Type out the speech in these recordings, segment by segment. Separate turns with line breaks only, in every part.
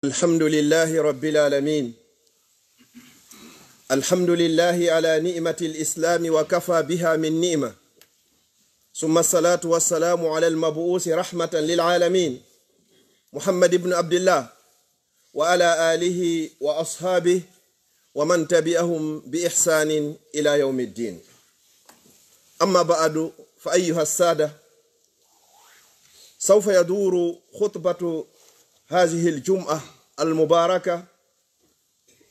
الحمد لله رب العالمين. الحمد لله على نعمة الإسلام وكفى بها من نعمة، ثم الصلاة والسلام على المبعوث رحمة للعالمين محمد بن عبد الله وعلى آله وأصحابه ومن تبعهم بإحسان إلى يوم الدين. أما بعد، فأيها السادة، سوف يدور خطبة هذه الجمعة المباركة،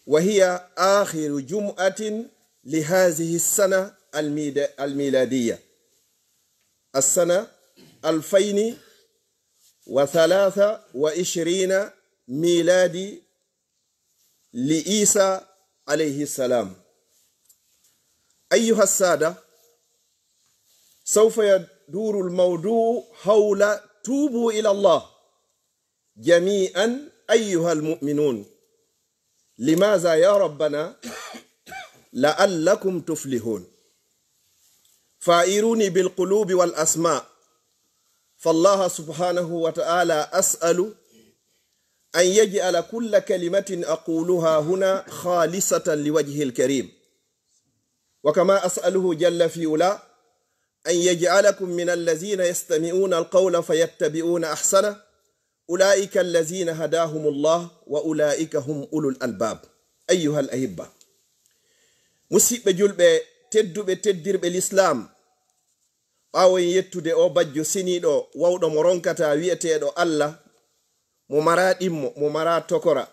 وهي آخر جمعة لهذه السنة الميلادية، السنة 2023 ميلادي لعيسى عليه السلام. أيها السادة، سوف يدور الموضوع حول توبوا إلى الله جميعا أيها المؤمنون. لماذا يا ربنا؟ لعلكم تفلحون. فائروني بالقلوب والأسماء، فالله سبحانه وتعالى أسأل أن يجعل كل كلمة أقولها هنا خالصة لوجهه الكريم، وكما أسأله جل في علا أن يجعلكم من الذين يستمعون القول فيتبعون أحسنه، أولئك الذين هداهم الله وأولئك هم أولو الألباب. أيها الأحبة، مسيب جلب تدب تدير بالإسلام أو يتود أو بجو سنيدو وودو مرونكتا ويتيدو الله ممرات إمو ممرات تكرا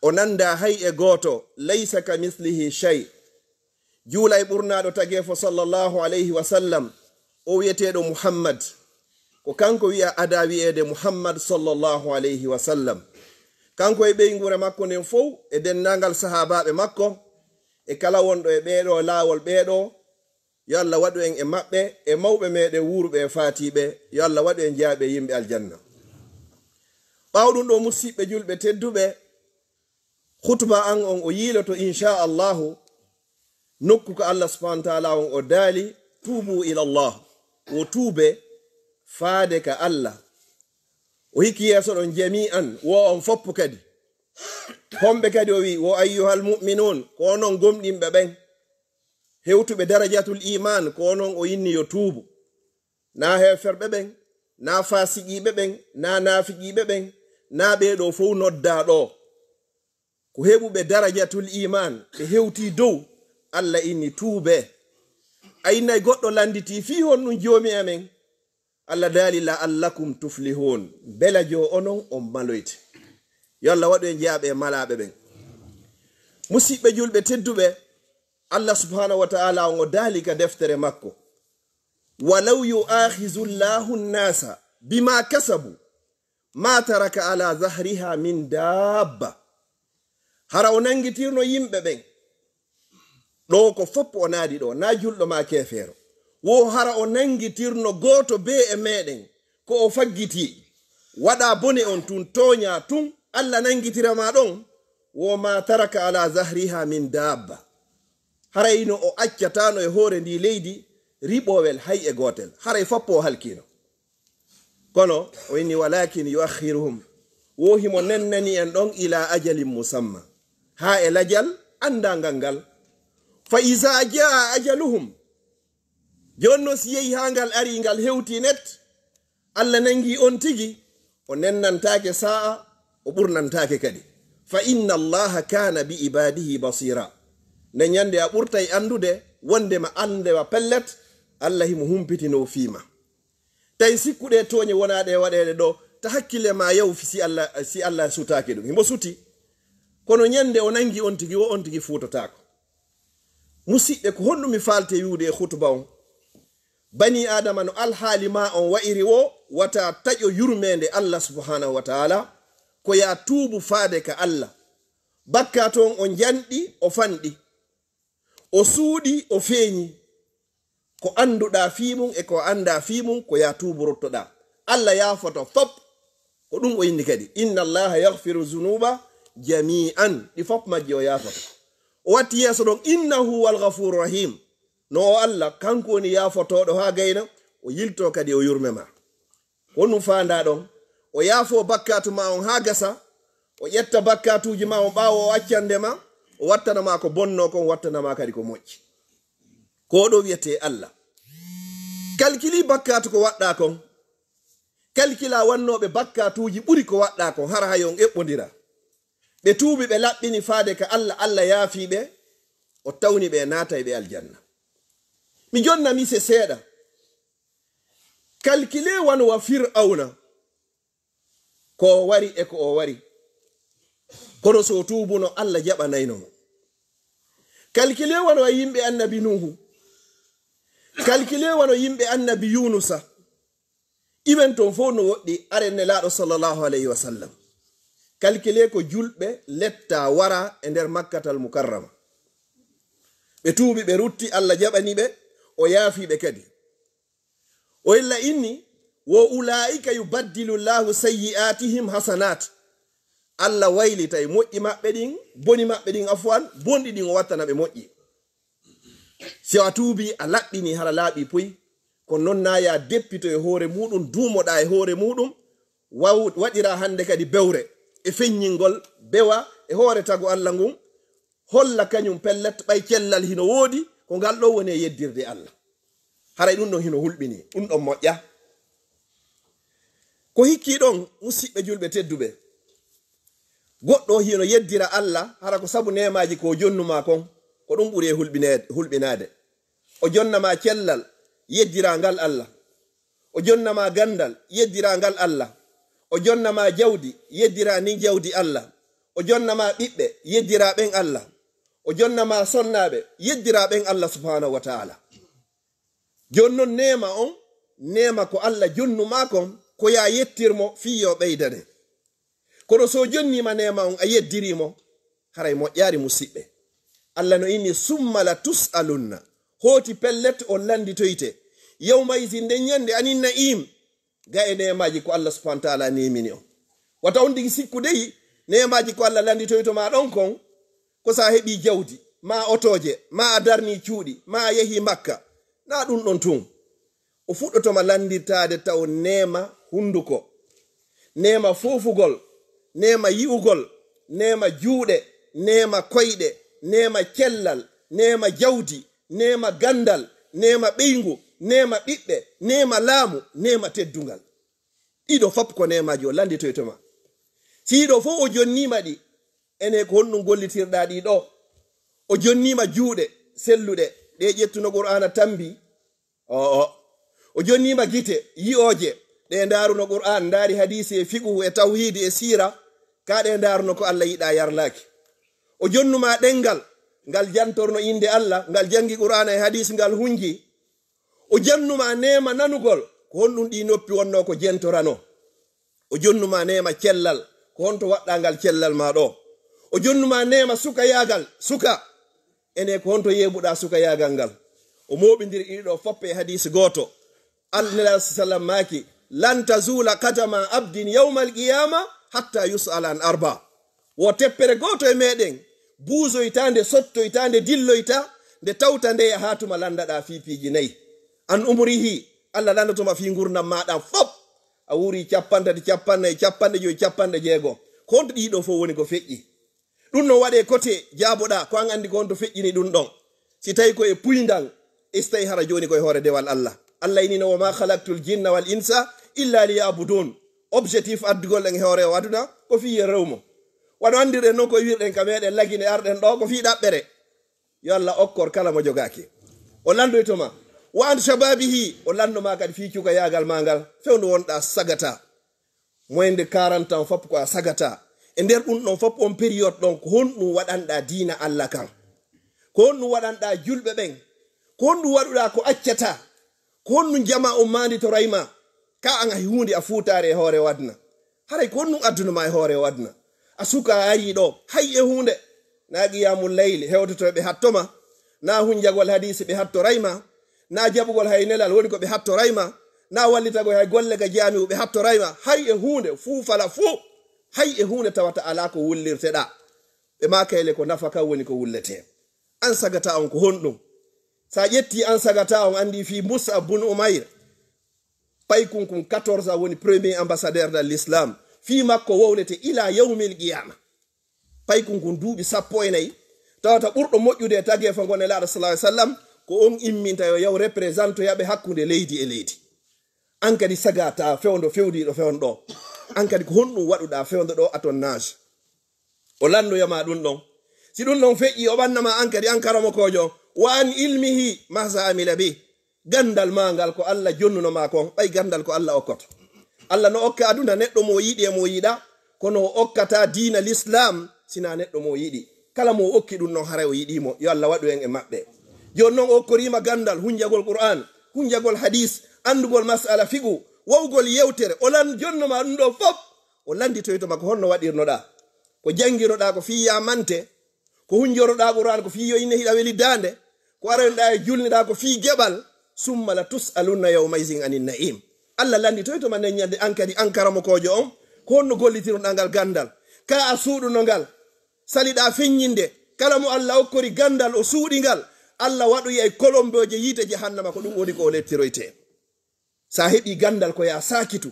ونندا هاي إغوتو ليس كمثله شيء. جولاي برنادو تغيفو صلى الله عليه وسلم أو يتيدو محمد ko kanko wi'a ada wi'ede Muhammad sallallahu alayhi wa sallam. Kanko e ɓeygure makko nden fof e dennangal sahabaɓe makko e kala wonɗo e ɓeeɗo laawol ɓeeɗo, yo Allah waɗu en e maɓɓe e mawɓe meɗen wuurɓe e faatiɓe, yo Allah waɗu en jaaɓe yimɓe aljanna. ɓawɗum ɗo musidɓe julɓe tedduɓe, khutba an on o yiiloto inchallahu nokku ko Allah subhanahu wa ta'ala on o daali tuubu ila Allah, o tuube faade ka Allah. O hikki yeeso ɗon jami'an, wo on foppu kadi homɓe kadi o wi wo ayyuhal mu'minun, ko onon gomɗinɓe ɓen hewtuɓe darajatul iman, ko onon o yinni yo tuubu. Na heferɓe ɓen, na fasiqiɓe ɓen, na nafiqiɓe ɓen, na ɓeɗo fof noddaɗo, ko heɓuɓe darajatul iman ɓe hewti dow Allah inni tuube. Aynay goɗɗo landiti fi honɗum joomi amen, Allah daali la'allakum tuflihun, bela jo onon on maloyte. Yo Allah waɗu en jaaɓe e malaɓe ɓen. Musidɓe julɓe tedduɓe, Allah subhanahu wa ta'ala on o daali ka deftere makko, walaw yu'akhizu llahu nnasa bima kasabu ma taraka ala zahriha min dabba. Hara o nangitirno yimɓe ɓen ɗo ko foppo o naadi ɗo, na julɗo ma kefeero, wo hara o nangitirno gooto be e meɗen ko o faggiti waɗa bone on tun toña tun, Allah nangitirama ɗon, wo ma taraka ala zahriha min dabba. harayno o accatano e hoore ndi leydi riɓowel hay e gotel, haray foppo o halkino. kono o inni walakin yuakhiruhum, wo himo nennani en ɗon ila ajalin musamma, ha e lajal andangal ngal. Fa iza jaa ajaluhum, jonno si yehi ha ngal ari ngal hewti net, Allah nangi on tigi, o nennantake sa'a, o ɓurnantake kadi. Fa inna allaha kana bi ibadihi basira. Ne nyande a ɓurtay andude wondema andewa pellet, Allah himo humpitino fiima. Tay sikkuɗe toñe wonaɗe waɗede ɗo, ta hakkille ma yawfi si Allah sutake ɗum, himo suti. Kono nyande o nangi on tigi, wo on tigi futotako. Musidɓe, ko honɗumi falte wiwde e khutba on, bani adama no alhaali ma on wa'iri wo wata taƴo yurmede Allah subhanahu wa ta'ala, ko ya tuubu faade ka Allah. Bakka ton o janɗi o fanɗi, o suuɗi o feeñi, ko anduɗa fimum e ko anda fimum, ko ya tuubu rottoɗa. Allah yafoto fop, ko ɗum o yindi kadi inna allaha yaghfiru zunuba jami'an, ɗi fop majji o yafoto. O watti yeeso ɗon innahu wal ghafuru rahim, no Allah kanko woni yafotoɗo ha gayna, o yilto kadi o yurmema. Wonum fanda ɗon o yaafo bakkatu ma on ha gasa, o ƴetta bakkatuji ma o ɓawo o accandema o wattanama ko bonno kon wattanama kadi ko moƴƴi ko ɗo wiyete Allah kalkili bakkatu ko waɗɗa kon kalkila wannoɓe bakkatuji ɓuri ko waɗɗa kon har hayon eɓɓodira ɓe tuubi ɓe laɓɓini faade ka Allah yaafiɓe o tawni ɓe naata ɓe aljanna mi jonnami se seeɗa kalkile wanwa fir'auna ko wari e ko o wari kono so tuubuno Allah jaɓanayno mo kalkile wanwa yimɓe annabi nuhu kalkile wano yimɓe annabi yunusa imen ton fo no woɗɗi arenne laaɗo sallallahu alayhi wa sallam kalkile ko julɓe letta wara e nder makkatal mukarrama ɓe tuubi ɓe rutti Allah jaɓani ɓe o yaafiɓe kadi o illa inni wo ulaika yubaddilu llahu sayyi'atihim hasanat Allah waylitay moƴƴi maɓɓe ɗin boni maɓɓe ɗin afwan bonɗi ɗin o wattana ɓe moƴƴi si a tuubi a laɓɓini hara laaɓi puy ko non naya deppito e hoore muɗum duumoɗa e hoore muɗum waɗira hande kadi bewre e feññingol bewa e hoore tago Allah ngun holla kañum pellet ɓay cellal hino woodi ko ngal ɗo woni e yeddirde Allah haray ɗum ɗon hino hulɓini ɗum ɗon moƴƴa ko hikki ɗon musidɓe julɓe tedduɓe goɗɗo hino yeddira Allah hara ko sabu nemaji ko jonnuma kon ko ɗum ɓuri e hulɓinade o jonnama cellal yeddira ngal Allah o jonnama gandal yeddira ngal Allah o jonnama jawdi yeddira ni jawdi Allah o jonnama ɓiɓɓe yeddira ɓen Allah o jonnama sonnaɓe yeddira ɓen Allah subhanahu wa ta'ala jonnon nema on nema ko Allah jonnuma kon ko ya yettirmo fiyo ɓeydane kono so jonnima nema on a yeddirimo haray moƴƴari musidɓe Allah no inni summa la tus'alunna hoti pellet on landitoyte yawma izin nden nyande anin na'im ga e nemaji ko Allah subhanahu wa ta'ala nemini on wata on digi sikkudeyi nemaji ko Allah landitoyto ma ɗon kon ko sa heɓi jawdi ma otoje ma a darni cuuɗi ma a yehi makka na ɗum ɗon tun o fuɗɗotoma landirtade taw nema hunduko nema fofugol nema yi'ugol nema juuɗe nema koyɗe nema cellal nema jawdi nema gandal nema ɓeyngu nema ɓiɓɓe nema laamu nema teddungal ɗiɗo fop ko nemaji o landitoytoma siɗo fof o jonnima ɗi ene ko honɗum gollitirɗa ɗi ɗo o jonnima juuɗe selluɗe ɗe ƴettuno qur'ana tambi o jonnima gite yi'oje ɗe ndaruno qur'an ndaari hadisi e fiqhu e tawhidi e sira ka ɗe ndaruno ko Allah yiɗa yarlaki o jonnuma ɗengal ngal jantorno inde Allah ngal jangi qur'ana e hadisi ngal hunji o jannuma nema nanugol ko honɗum ɗi noppi wonno ko jentorano o jonnuma nema cellal ko honto waɗɗa ngal cellal ma ɗo o jonnuma nema suka yagal suka ene ko honto yeɓuɗa suka yagal ngal o moɓidiri ɗiɗo foppe e hadisi goto Allah sallam maki lan tazula qadama abdin yawmal qiyama hatta yus'ala an arba wo teppere goto e meɗen buuzoytande sottoytande dilloyta nde tawta nde hatuma landaɗa fipiji nayyi an umrihi Allah landatoma fi gurdam maɗa fop a wuri capantati capannayi capanɗe joyi capanɗe jeego ko honto ɗiɗo fof woni ko feƴƴi ɗum no waɗe côté jaaboɗa ko an andi ko honto feƴƴini ɗum ɗon si tawi koye puydal istayi hara joni koye hoore dewal Allah Allah inino wa ma khalaqtul jinna wal insa illa liyabudun objectif addugol en hoore o aduna ko fiye rewmo waɗo andirɗen noon koye wirɗen ka meɗen lagine arɗen ɗo ko fi ɗaɓɓere yo Allah okkor kala mo jogaki o landoytoma wa an shababihi o landoma kadi fi cuka yagal magal fewndo wonɗa sagata moyde 40 ans fop ko a sagata e nder ɗum ɗon fop on période ɗon ko honɗum waɗanɗa diina Allah kan ko honɗum waɗanɗa julɓe ɓen ko honɗum waɗuɗa ko accata ko honɗum jama on mandi to rayma ka an a hunde a fuutare e hoore wadna haray ko honɗum addunuma e hoore wadna a suka ari ɗo hay e hunde na qiyamul layli hewtoto ɓe hattoma na hunjagol hadisi ɓe hatto rayma na jaɓugol hay nelal woni ko ɓe hatto rayma na wallitago hay golle ga jami'u ɓe hatto rayma hay e hunde fuu fala fuu hay e hunde tawata ala ko wullirteɗa ɓe makayle ko nafa kan woni ko wullete an sagata on ko honɗum sa ƴetti an sagata on andi fi Mus'ab bun Umayr paykunkum 14 woni premier ambassadeur de l'islam fi makko wowlete ila yawmil qiyama pay ko ngun duuɓi 14 tawata ɓurɗo moƴƴude e tagefa gon Nelaɗo sallallahu alaihi wasallam ko on imminta yo yaw représente yaɓe hakkunde leydi e leydi an kadi sagata fewndo fewdiɗo fewnɗo an kadi ko honɗum waɗuɗa fewndo ɗo aton nage o landoyama ɗum ɗon si ɗum ɗon feƴƴi o ɓannama an kadi an karamo kojo wa an ilmihi masa amila bi gandal magal ko Allah jonnunoma kon ɓay gandal ko Allah okkoto Allah no okka aduna neɗɗo mo yiɗi e mo yiɗa kono o okkata diina l'islam sina neɗɗo mo yiɗi kala mo okki ɗum noon haray o yiɗimo yo Allah waɗu en e maɓɓe joni noon o okkorima gandal hunjagol qur'an hunjagol hadis andugol masala figu wawgol yewtere o lan jonnoma ɗum ɗo fof o landitoytoma ko honno waɗirnoɗa ko janginoɗa ko fi yamante ko hunjoroɗa qur'an ko fi yo inne hiɗa weli dande ko aranoɗa e julniɗa ko fi geɓal summa la tus'alunna yawmaizin anin na'im Allah landitoytoma nden ñande an kadi an karamo kojo on ko honno gollitiroɗa ngal gandal ka a suuɗuno ngal saliɗa feññinde kala mo Allah okkori gandal o suuɗi ngal Allah waɗoyi e kolomboje yiite jahannama ko ɗum woni ko o lettiroyte sa heɓi gandal ko ya sakitu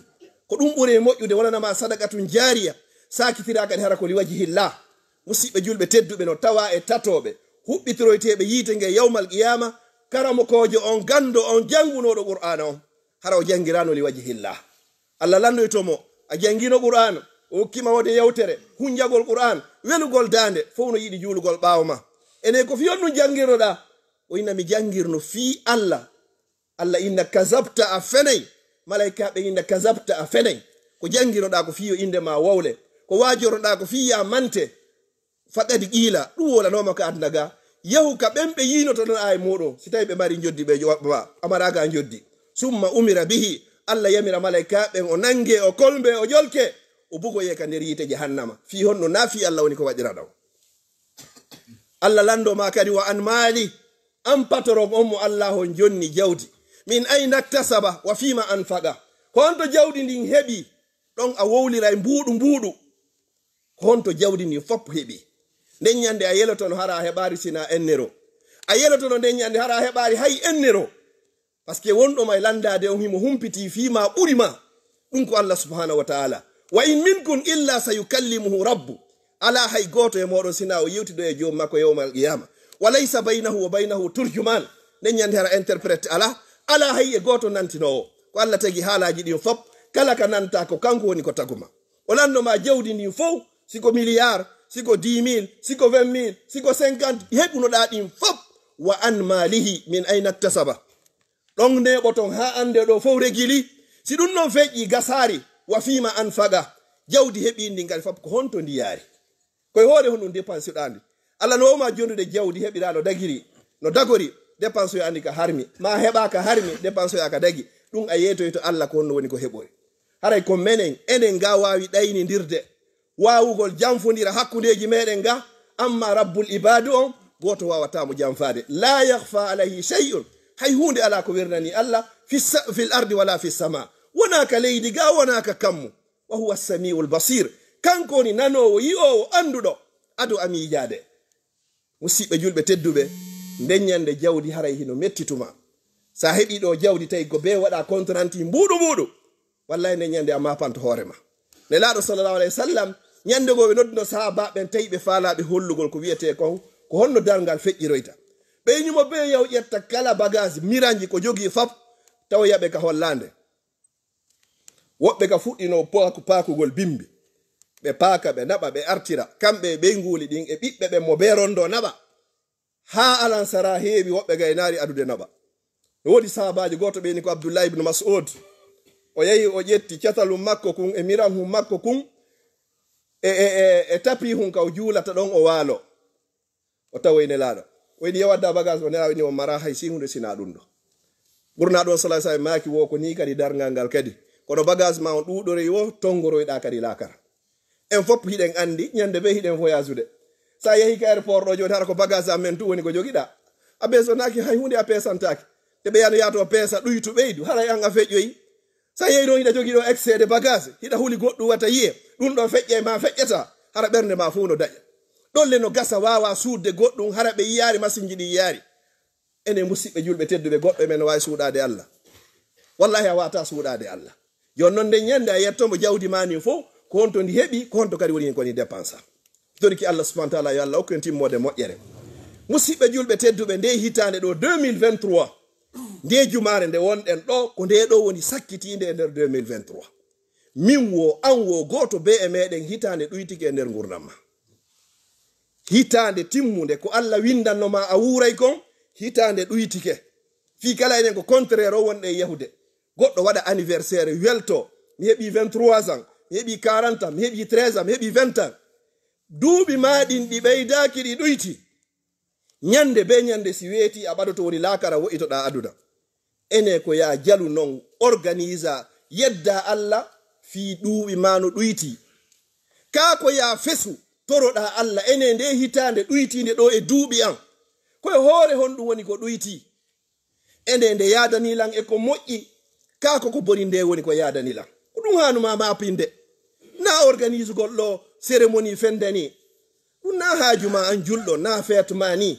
ko ɗum ɓuri moƴƴude wonanama sadaqatun jariya sakitira kadi hara ko li wajhillah musidɓe julɓe tedduɓe no tawa e tatoɓe huɓɓitiroyteɓe yiite nge yawmal qiyama karamo kojo on gando on jangunoɗo qur'ana on hara o jangirano li wajhillah Allah landoytomo a jangino qur'ana o hokkima wode yewtere hunjagol qur'an welugol dande fof no yiɗi juulugol ɓawo ma ene ko fiyon ɗum jangirnoɗa o inna mi jangirno fi Allah inna kazabta a fenay malaikaɓe inna kazabta a fenay ko jangirnoɗa ko fiyo inde ma wowle ko wajoroɗa ko fiya mante faqadi qila ɗum wolanoma ko aduna ga yahu ka ɓemɓe yinoto ɗon ay muɗum si tawi ɓe mari joddi ɓe joɓɓa amaraga joddi summa umira bihi Allah yamira malaikaɓen o nange o kolbe o jolke o bugoye ka nder yite jahannama fi honno nafi Allah woni ko waɗira ɗo Allah landoma kadi wa an mali an patoron on mo Allah on jonni jawdi min ayna iktasaba wa fima anfaqa ko honto jawdi ndin heɓi ɗon a wowlira e mbuɗu ko honto jawdi ndin fopp heɓi nden ñande a yelotono hara heɓari sina ennero a yelotono nden ñande hara heɓari hay ennero par ce que wonɗo may landade on himo humpiti fima ɓurima ɗum ko Allah subhanahu wa ta'ala wa in minkum illa sayukallimuhu rabbu ala hay goto e moɗon sina o yewtido e joom makko yawmal qiyama walaysa baynahu wa baynahu turjuman nden ñande hara interprète ala hay e goto nantinowo ko Allah tagi haalaji ɗin fop kala ka nanta ko kanko woni ko taguma o landoma jawdi ndin fof siko milliard siko 10 000 siko 20 000 siko 50 heɓunoɗa ɗin fop wa an malihi min ayna iktasaba ɗon neɓoton ha ande ɗo fof regili si ɗum non feƴƴi gasari wa fima anfaqa jawdi heɓi ndi ngal fop ko honto ndi yaari koye hoore honɗum dépense ɗandi Allah no woma jondude jawdi heɓira no dagiri no dagori dépense yo andi ka harmi ma heɓa ka harmi dépense ya ka dagi ɗum a yeytoy to Allah ko honno woni ko heɓori haray ko menen enen ga wawi ɗaynidirde wawugol janfodira hakkudeji meɗen ga amma rabbul ibadu on goto wawatamo janfade la yakhfa alayhi shay'un hay hunde ala ko wirnani Allah fil ardi wala fis sama wona ka leydi ga wona ka kammu wa huwa as-sami'ul basir kanko ni nanowo yi'owo anduɗo ado amijade musidɓe julɓe tedduɓe nden ñande jawdi haray hino mettituma sa heɓi ɗo jawdi tawi ko be waɗa contranti mbuɗu wallahi nden ñande a mapanto hoorema Nelaɗo sallallahu alayhi wa sallam ñande go ɓe noddino sahabaɓen tawi ɓe faalaɓe hollugol ko wiyete ko honno dargal feƴƴiroyta ɓe ñumo be yaw ƴetta kala bagage miranji ko jogi fab tawa yaɓe ka hollande woɓɓe ka fuɗɗino paakugol bimbi ɓe paaka ɓe naɓa ɓe artira kamɓe ɓe nguuli ɗin e ɓiɓɓe ɓen mo be rondo naɓa ha alansara heewi woɓɓe gaynari adude naɓa wodi sahabaji goto ɓeni ko Abdullah ibn Mas'ud o yehi o ƴetti catalum makko kun e miram hum makko kun e tapi hun ka o juulata ɗon o waalo o tawoy Nelaɗo o yiɗi yewadda bagage o Nelaɗo ni o mara hay si hunde sina ɗum ɗo ɓurna ɗon sallallahu alaihi wasallam maki wo ko ni kadi dargal ngal kadi kono bagage ma on ɗuɗori wo tongoroyɗa kadi lakara en fop hiɗen andi ñande be hiɗen voyage ude sa yehi ka airport ɗo joni hara ko bagage amen tu woni ko jogiɗa a besonaki hay hunde a pesantaki te ɓe yano yato peesa ɗuytu ɓeydu haray an a feƴƴoyi sa yehi ɗon hiɗa jogui ɗo excédé bagage hiɗa huuli goɗɗum wata yiye ɗum ɗo feƴƴe ma feƴƴata hara ɓernde ma fu no daƴa ɗolle no gasa wawa suudde goɗɗum hara ɓe yiyari masinji ɗi yiyari ene musidɓe julɓe tedduɓe goɗɗo men wawi suuɗade Allah wallahi a wata suuɗade Allah jon noon nde ñande a yettomo jawdi mani fof ko honto ndi heɓi ko honto kadi woni koni dépensa toriki Allah subhanahu wa ta'ala yo Allah okken timmode moƴƴere musidɓe julɓe tedduɓe nde hitande ɗo 2023 nde jumare nde wonɗen ɗo ko nde ɗo woni sakkitinde e nder 2023 min wo an wo goto be e meɗen hitande ɗuytike e nder gurdam ma hitande timmude ko Allah windannoma a wuuray kon hitande ɗuytike fi kala enen ko contraire o wonɗe yahude goɗɗo waɗa anniversaire welto mi heɓi 23 ans mi heɓi 40 ans mi heɓi 13 ans mi heɓi 20 ans duuɓi maɗin ɗi ɓeydaki ɗi ɗuyti ñande be ñande si weeti a ɓaɗoto woni laakara wo'itoɗa aduna ene ko ya jalu non organisa yedda Allah fi ɗuuɓi ma no ɗuyti ka ko ya fesu toroɗa Allah ene nde hitande ɗuytinde ɗo e duuɓi an koye hoore honɗum woni ko ɗuyti ene nde yadanilan e ko moƴƴi ka ko boni nde woni ko yadanilan ko ɗum hanuma mapinde na organise goɗɗo cérémonie fendani ɗum na haajuma an julɗo na feetu ma ni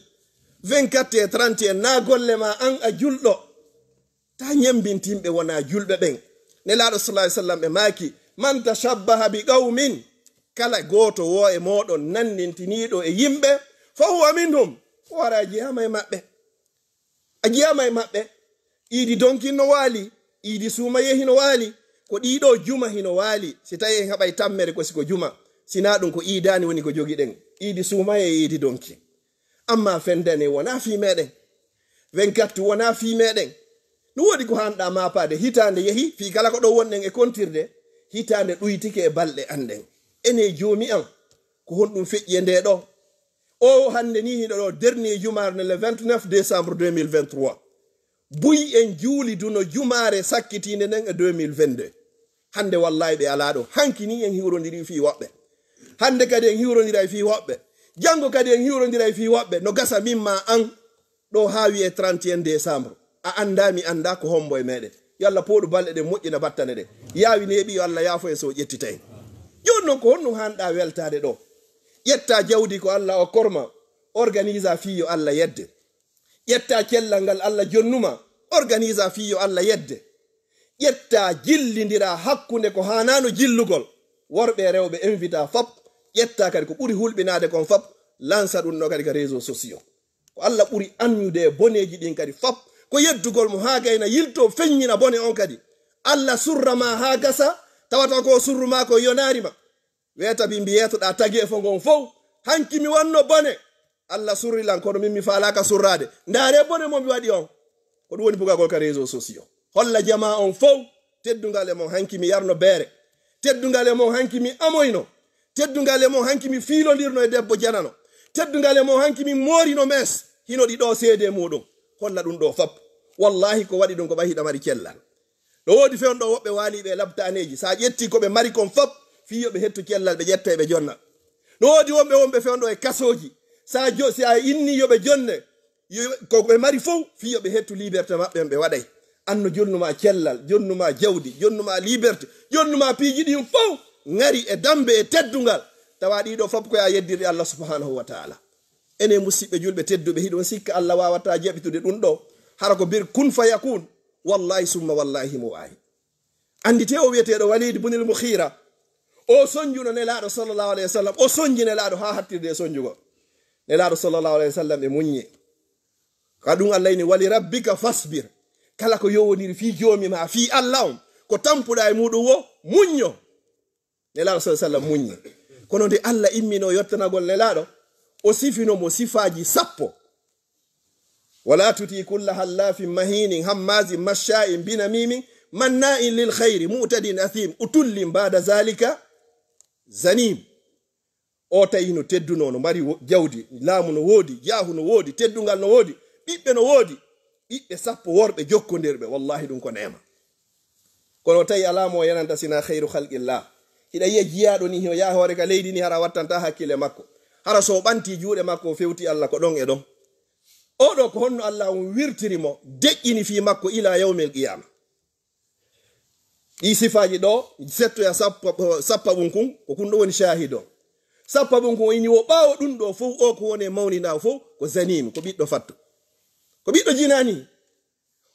24 et 31 na golle ma an a julɗo ta ñembintimɓe wona julɓe ɓen nelaɗo sallallahu alaihi wasallam ɓe maaki man tashabbaha bi qaumin kala goto wo e moɗon nannintiniɗo e yimɓe fa huwa minhum wara a jiyama e maɓɓe a jiyama e maɓɓe iidi donki no waali iidi suuma yehi no waali ko ɗiɗo juma hino waali si tawi en haɓay tammere ko siko juma sina ɗum ko iidani woni ko jogi ɗen iidi suuma e iidi donki amma fendane wona fi meɗen 24 wona fi meɗen ɗum woɗi ko hanɗa mapade hitande yehi fi kala ko ɗo wonɗen e kontirde hitande ɗuytike e balɗe anɗen ene joomi an ko honɗum feƴƴe nde ɗo o hande ni hiɗo ɗo dernier jumarne le 29 décembre 2023 buy en juuli duno jumare sakkitinde nden e 2022 hande wallahi ɓe ala ɗo hanki ni en hiwrodiri fi woɓɓe hande kadi en hiwrodira e fi woɓɓe jango kadi en hiwrodira e fi woɓɓe no gasa mimma an ɗo hawi e 31 décembre a anda mi anda ko hombo e meɗen yo Allah poɗu balɗe ɗe moƴƴina battane ɗe yawi neeɓi yo Allah yaafo e so ƴettitaen joni noon ko honɗum hanɗa weltade ɗo ƴetta jawdi ko Allah o korma organisa fiyo Allah yedde ƴetta cellal ngal Allah jonnuma organisa fiyo Allah yedde ƴetta jillidira hakkunde ko hanano jillugol worɓe rewɓe invita fop ƴetta kadi ko ɓuri hulɓinade kon fop lansa ɗum ɗo kadi ka réseau sociaux ko Allah ɓuri annude e boneji ɗin kadi fop ko yeddugol mo ha gayna yilto feññina bone on kadi Allah surrama ha gasa tawata ko surruma ko yonarima weta bi mbiyetoɗa tagi e fo gon fof hanki mi wanno bone Allah surrilan kono min mi falaka surrade ndaare bone mo mi waɗi on ko ɗum woni bugagol ka réseau sociaux holla jama on fof teddungal e mon hanki mi yarno beere teddungal e mon hanki mi amoyno teddungal e mon hanki mi fiilondirno e debbo janano teddungal e mon hanki mi moorino mes hino ɗi ɗo seede muɗum holla ɗum ɗo fop wallahi ko waɗi ɗum ko ɓahi ɗamari cellal ɗo woodi fewn ɗo woɓɓe waaliɓe labtaneji sa ƴetti koɓe mari kon fop fiyoɓe hettu cellal ɓe ƴetta ɓe jonna no woodi wonɓe fewn ɗo e kasoji sa inni yoɓe jonne koɓe mari fof fiyoɓe hettu liberté maɓɓe ɓe waɗay anno jonnuma cellal jonnuma jawdi jonnuma liberté jonnuma piiji ɗin fof ngari e dambe e teddungal tawa ɗiɗo fop koya yeddirde Allah subhanahu wa ta'ala ene musidɓe julɓe tedduɓe hiɗon sikka Allah wawata jaɓitude ɗum ɗo hara ko bir kun fayakun wallahi summa wallahi mo wawi andite o wiyeteɗo Walid ibn al-Mughira o sonjuno nelaɗo sallallahu alayhi wa sallam o sonji nelaɗo ha hattirde e sonjugo nelaɗo sallallahu alayhi wa sallam e muññi ka ɗum Allah ni wali rabbika fasbir kala ko yowodiri fi joomi ma fi Allah on ko tampuɗa e muɗum wo muñño nelaɗo sallallahu alayhi wa sallam muññi kono nde Allah immino yottanagol nelaɗo o sifino mo sifaji sappo wala tuti kulla hallafin mahinin hammazin masha'in binamimin manna'in lil khayri mu'tadin athim utullin ba'da zalika zanim o tawi no tedduno no mari jawdi laamu no woodi jaahu no woodi teddungal no woodi ɓiɓɓe no woodi ɓiɓɓe sappo worɓe jokkondirɓe wallahi ɗum ko nema kono tawi alama o yananta sina khayru khalqillah hiɗa yiya jiyaɗo ni o yaha hoore ka leydi ni hara wattanta hakkille makko hara so ɓanti juuɗe makko o fewti Allah ko ɗon e ɗon oɗo ko honno Allah on wirtirimo deƴƴini fi makko ila yawmil qiyama ɗi sifaji ɗo settoya sappa ɓum kun ko kun ɗo woni shahido sappa ɓum kun ini o ɓawo ɗum ɗo fof o ko woni mawnida fof ko zanim ko ɓiɗɗo fatto ko ɓiɗɗo jinani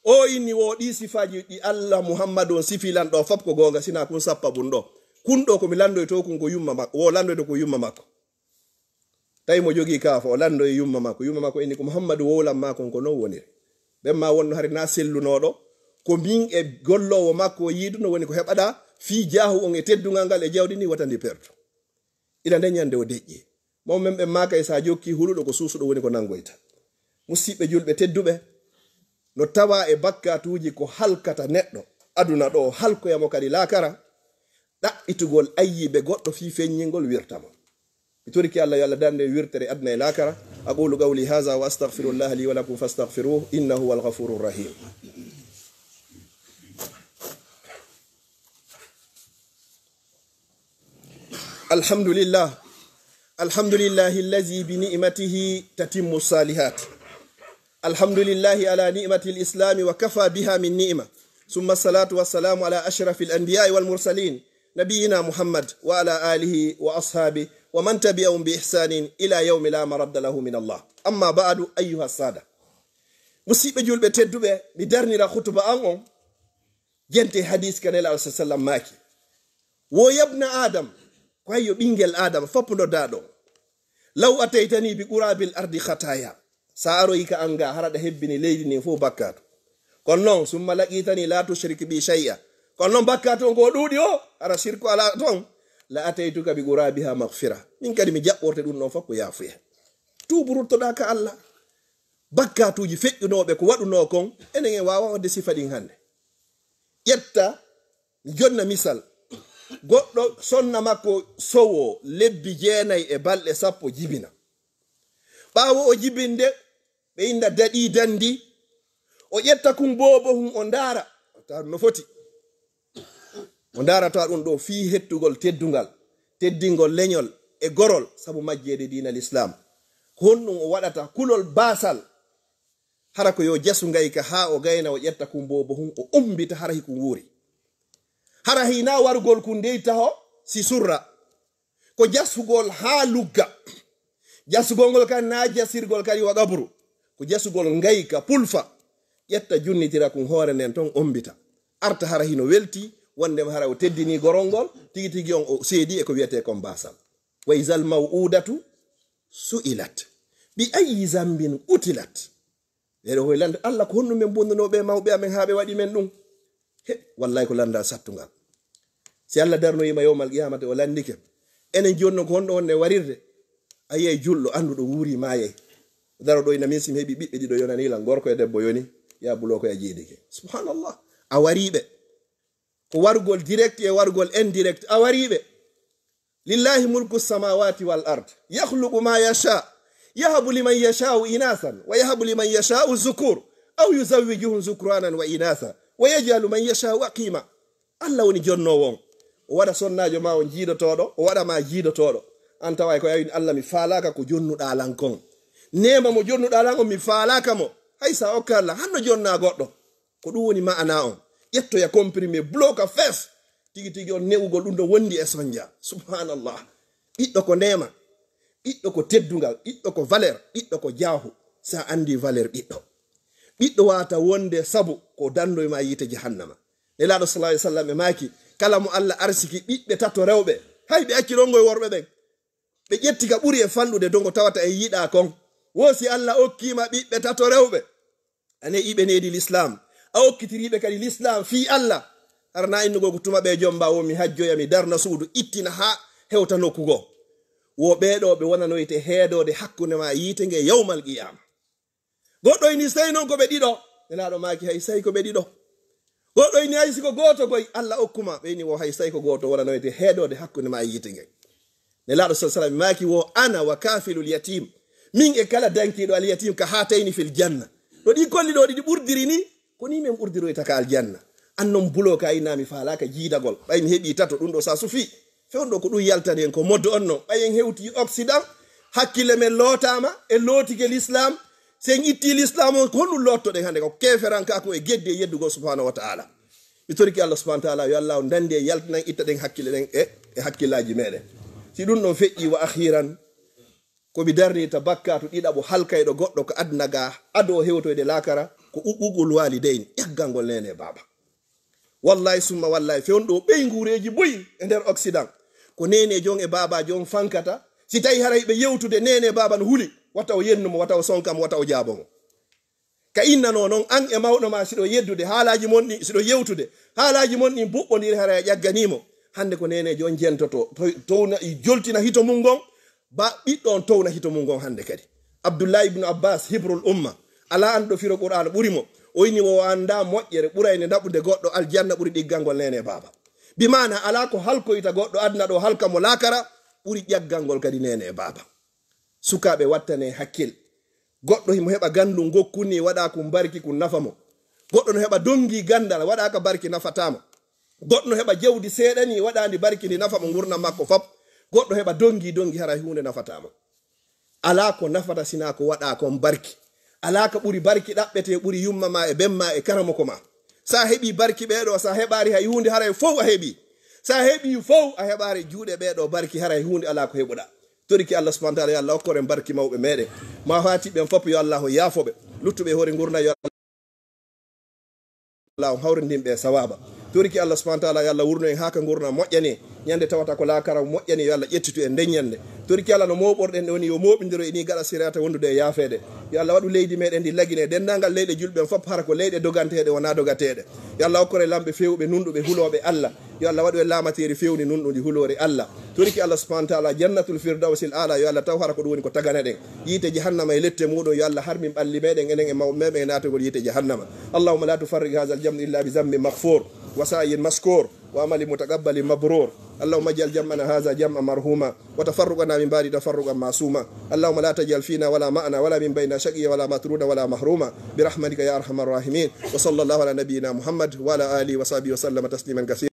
o inni wo ɗi sifaji ɗi Allah Muhammadu on sifilan ɗo fop ko gonga sina kun sappa ɓum ɗo kundo ko mi lando to ko yumma makko wo lando to ko yumma makko tay mo jogi kafa o lando e yumma makko eni ko muhammadu wolam makko ko no woni be ma wonno hari na sellunodo ko min e gollowo makko yiduno woni ko hebada fi jahu on e teddungal ngal e jawdi ni watandi perto ila nden nyande o deƴƴi mo membe maka e sa jokki huludo ko susudo woni ko nangoyta musibbe julbe teddube no tawa e bakkatuji ko halkata neddo aduna do halkoyamo kadi lakara ɗaɓɓitugol ayyiɓe goɗɗo fi feññingol wirtama mi toriki allah yo allah dande wirtere adna e lakara aqulu qawli hadha wa astaghfirullah li wa lakum fastaghfiruhu innahu huwal ghafurur rahim alhamdulillahi allazi bi ni'matihi tatimmu salihat alhamdulillahi ala ni'mati al-islam wa kafa biha min ni'ma ثم الصلاة والسلام على أشرف الأنبياء والمرسلين نبينا محمد وعلى آله وأصحابه ومن تبعهم بإحسان إلى يوم لا مرد له من الله أما بعد أيها السادة مصيبة جول بتدوبة بدرني لا خطبة أنهم جنتي حديث كان الله صلى الله عليه وسلم ماكي ويبنى آدم كويو بينجل آدم فبنو دادو لو أتيتني بقراب الأرض خطايا سأرويك أنغا هرد هبني ليدني فو بكاتو kon non summa laqitani la tushrik bi shay'a kon non bakkato ko dudi o ara shirku ala ton la ataytuka bi qurabiha maghfira min kadi mi jabborte dum non fakko yafuya tuburto da ka Allah bakkatuji fejjunobe ko waduno kon enen e wawa wadde sifadin hande yetta jonna misal goddo sonna makko sowo lebbi jeenay e balde sappo jibina bawo o jibinde be inda dadi dandi o ƴetta kum bobo hum o ndara ta no foti o ndara ta dum do fi hettugol teddingol leñol e gorol sabu majjede diina l'islam honnum o wadata kulol basal hara ko yo jasu ngayka ha o gayna o ƴetta kum bobo hum o umbita hara hiku wuri hara hina wargol kun deyta ho si surra ko jasugol ha lugga jasugol ngol kan na jasirgol kadi wa gabru ko jasugol ngayka pulfa yetta junnitira kun hoore nden ton ombita arta hara hino welti wonde hara o teddini gorongol tigi tigi on o seedi e ko wiete kon basal wa izal maw'udatu su'ilat bi ayyi zambin utilat ero ho landa Allah ko honno men bonduno be mawbe amen haabe wadi men dum wallahi ko landa sattungal si Allah darno yima yawmal qiyamati o landike enen jonno ko hondo wonne warirde ayey jullo andudo wuri maye daro do ina misim hebi bibbe dido yonani lan gorko e debbo yoni ya buloko ya jeedike subhanallah awaribe ko wargol direct e wargol indirect awaribe lillahi mulku samawati wal ard yakhluqu ma yasha yahabu liman yasha'u inasan wa yahabu liman yasha'u zukur aw yuzawwijuhum zukranan wa inasa wa yaj'alu man yasha'u aqima Allah woni jonno won o wada sonnajo ma on jiidotodo o wada ma jiidotodo anta way ko yawi Allah mi faalaka ko jonnuda lankon nema mo jonnuda lankon mi faalaka mo haysa o kala hanno jonna goddo ko dum woni maana on yetto ya comprimé bloka fes tigi tigi on newugol dum do wondi e sonja subhanallah biddo ko nema biddo ko teddungal biddo ko valeur biddo ko jaahu sa andi valeur biddo wata wonde sabu ko dando ma yite jahannama nelaado sallallahu alaihi wasallam maki kala mo Allah arsiki bibbe tato rewbe haybe accirongo worbe ben be jetti ka buri e fandude dongo tawata e yida kon wosi Allah okkima bibbe tato rewbe ane ibe needi l'islam a okkitiribe kadi l'islam fi Allah arna innugo ko tuma be jomba wo mi hajjoya mi darna suudu ittina ha hewta nokkugo wo beedo be wonano ite heedode hakkunde ma yite nge yawmal qiyam goddo ini sey non ko be dido nelaado maki hay sey ko be dido goddo ini hay siko goto goy Allah okkuma be ni wo hay sey ko goto wonano ite heedode hakkunde ma yite nge nelaado sallallahu alaihi wasallam maki wo ana wa kafilul yatim min e kala dankido al yatim ka hatayni fil janna do di kolli do di burdiri ni ko ni men burdiro ta kal janna annon bulo ka inami falaka jiidagol bay mi hebi tato dum do sa sufi fewndo ko dum yaltane en ko moddo onno bayen hewti occident hakkile men lotama e lotike l'islam sen itti l'islam ko dum lotto de hande ko keferan ka ko e gedde yeddugo subhanahu wa ta'ala mi toriki Allah subhanahu wa ta'ala yo Allah ndande yaltanan itta den hakkile den e hakkilaji meden si dum no feƴƴi wa akhiran ko bi darni tabakkatu didabo halkaydo goddo ko adnaga ado hewtoyde lakara ko ubugul walidain yaggangol nene baba wallahi summa wallahi fewndo ɓey ngureji boyi e nder occident ko nene jon e baba jon fankata si tawi haray ɓe yewtude nene baba no huli wata o yennumo wata o sonkamo wata o jaabomo ka innano noon an e mawɗo ma siɗo yeddude haalaji mon ɗi siɗo yewtude haalaji mon ɗi buɓɓodiri haray ƴagganimo hande ko nene jon jentoto towna joltina hito mum gon ba ɓiɗɗon towna hito mum gon hande kadi abdoullahi ibnu abbas hibrul umma ala an ɗo firo qur'an ɓurimo o inni wo anda moƴƴere ɓurayne ɗaɓude goɗɗo aljanna ɓuri ɗiggangol nene baba bimana ala ko halkoyta goɗɗo adna ɗo halka mo lakara ɓuri ƴaggangol kadi nene baba sukaɓe wattane hakkil goɗɗo himo heɓa gandu gokkuni waɗa ko barki ko nafamo goɗɗo no heɓa dongi gandal waɗa ka barki nafatamo goɗɗo no heɓa jawdi seeɗani waɗandi barki ndi nafamo gurdam makko fop goɗɗo heɓa dongi hara hunde nafatamo ala ko nafata sina ko waɗa kon barki ala ka ɓuri barki ɗaɓɓete ɓuri yumma ma e bemma e karamoko ma sa heɓi barki ɓeɗo sa heɓari hay hunde haray fof a heɓi sa heɓi fof a heɓari juuɗe ɓeɗo barki haray hunde ala ko heɓuɗa toriki Allah subhanahu wa ta'ala yo Allah hokkoren barki mawɓe meɗen ma fati ɓen fop yo Allah yaafoɓe luttuɓe hoore gurna yo Allah hawrindinɓe sawaba toriki Allah subhanahu wa ta'ala yo Allah wurno en haka gurna moƴƴani ñande tawata ko lakara moƴƴani yo Allah ƴettitu en ndeññande toriki Allah no moɓorɗen woni yo moɓidiro e ni gaɗa sirata wondude e yaafede yo Allah waɗu leydi meɗen ndi lagine dendagal leyɗe julɓe fop hara ko leyɗe doganteɗe wona dogateɗe yo Allah hokkore lamɓe fewɓe nunɗuɓe huloɓe Allah yo Allah waɗu e lamateri fewni nunɗudi hulore Allah toriki Allah subhanahu wa ta'ala jannatul firdausil ala yo Allah taw hara ko ɗum woni ko tagana ɗen yiite jahannama e lette muɗum yo Allah harmin ɓalli meɗen enen e mawɓe meɗen e natogol yiite jahannama allahumma la tufarrig hadha al jamn illa bi zambi maghfur wa sa'yin maskur وعمل متقبل مبرور اللهم اجعل جمعنا هذا جمعا مرحوما وتفرقنا من بعد تفرقا معصوما اللهم لا تجعل فينا ولا معنا ولا من بين شقي ولا مطرودا ولا محروما برحمتك يا ارحم الراحمين وصلى الله على نبينا محمد وعلى اله وصحبه وسلم تسليما كثيرا